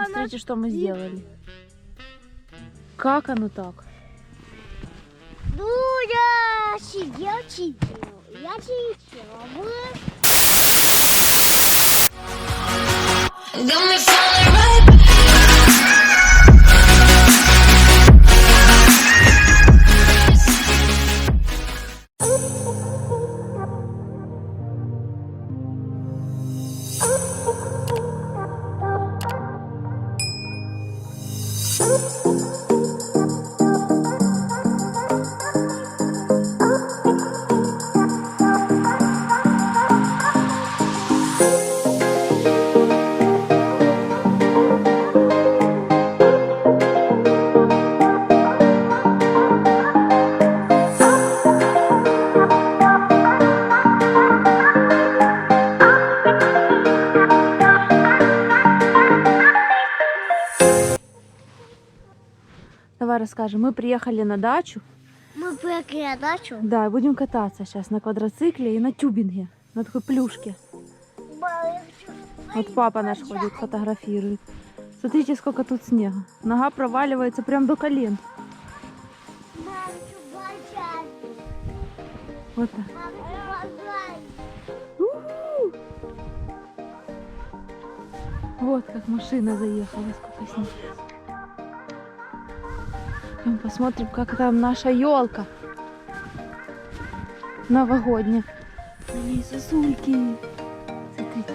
Смотрите, что мы сделали. Как оно так? Ну, я сидел. Я сидел. Давай расскажем. Мы приехали на дачу. Мы приехали на дачу. Да, будем кататься сейчас на квадроцикле и на тюбинге. На такой плюшке. Вот папа наш ходит, фотографирует. Смотрите, сколько тут снега. Нога проваливается прям до колен. Вот так. У-ху! Вот как машина заехала, сколько снега. Пойдем посмотрим, как там наша елка новогодняя. На ней сосульки. Смотрите.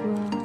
Класс.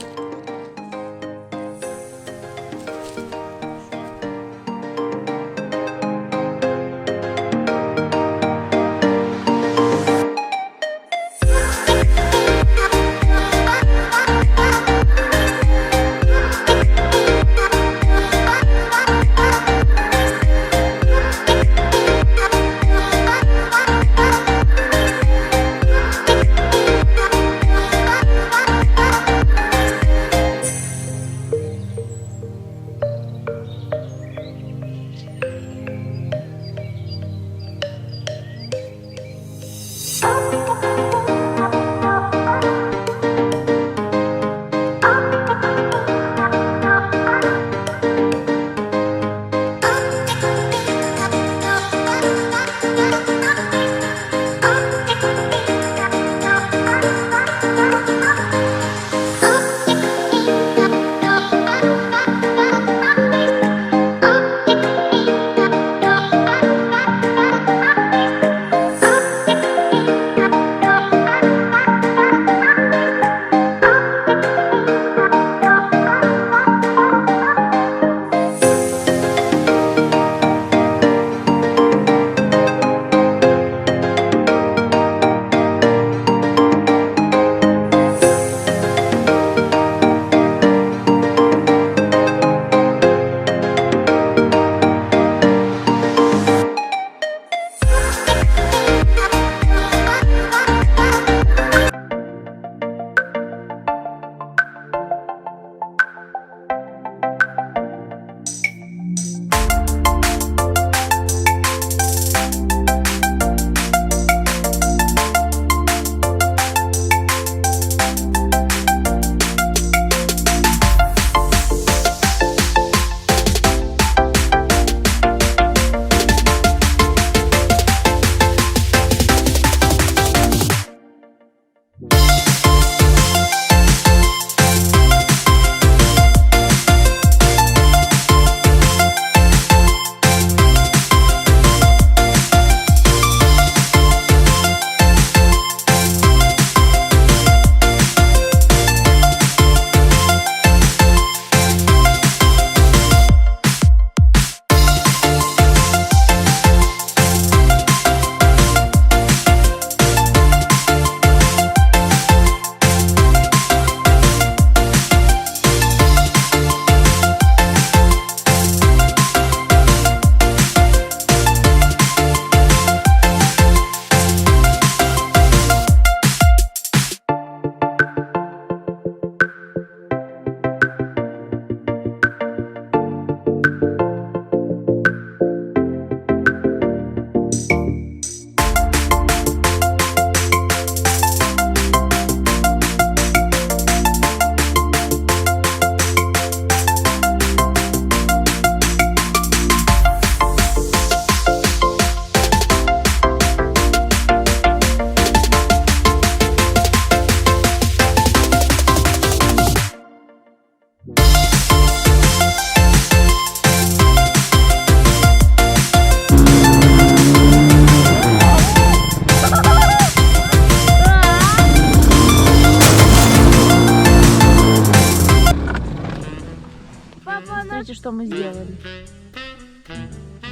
что мы сделали?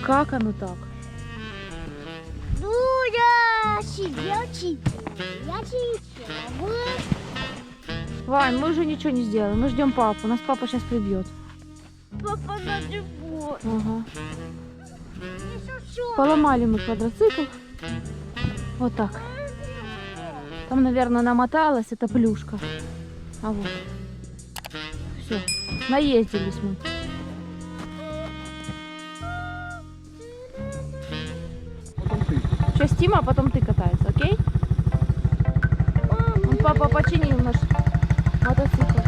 Как оно так? Ну, я сидел. Я сидел. Вань, мы уже ничего не сделали. Мы ждем папу. Нас папа сейчас прибьет. Папа на живот. Ага. Что? Поломали мы квадроцикл. Вот так. Там, наверное, намоталась эта плюшка. А вот. Все. Наездились мы. Потом ты. Сейчас Тима, а потом ты катается, окей? Он, папа починил наш мотоцикл.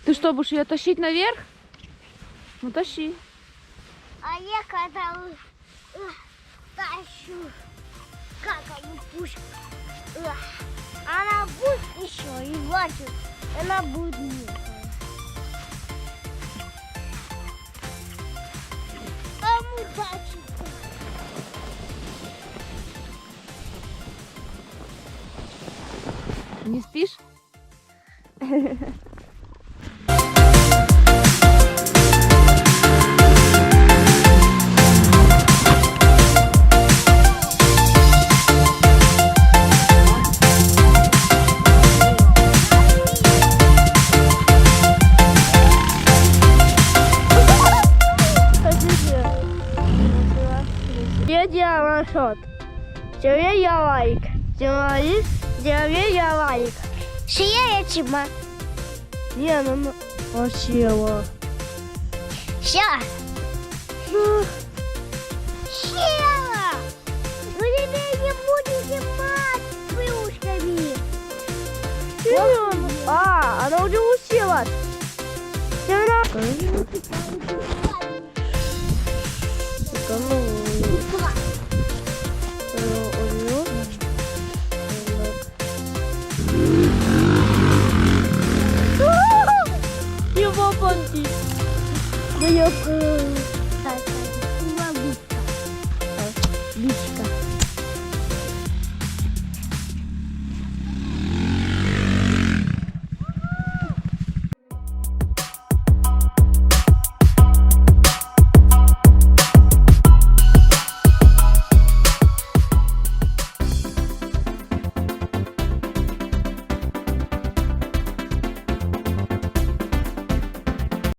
Ты что, будешь ее тащить наверх? Ну тащи. А я когда тащу, как она пушка, она будет еще и влачит, она будет мелкая. А мудачи. Не спишь? Я делала шот. Тебе я лайк. Тебе я лайк. Шия чима. Не, ну вообще. Ща. Щела. Вы теперь не будете мать с плюшками. Она уже усилась. Его понти.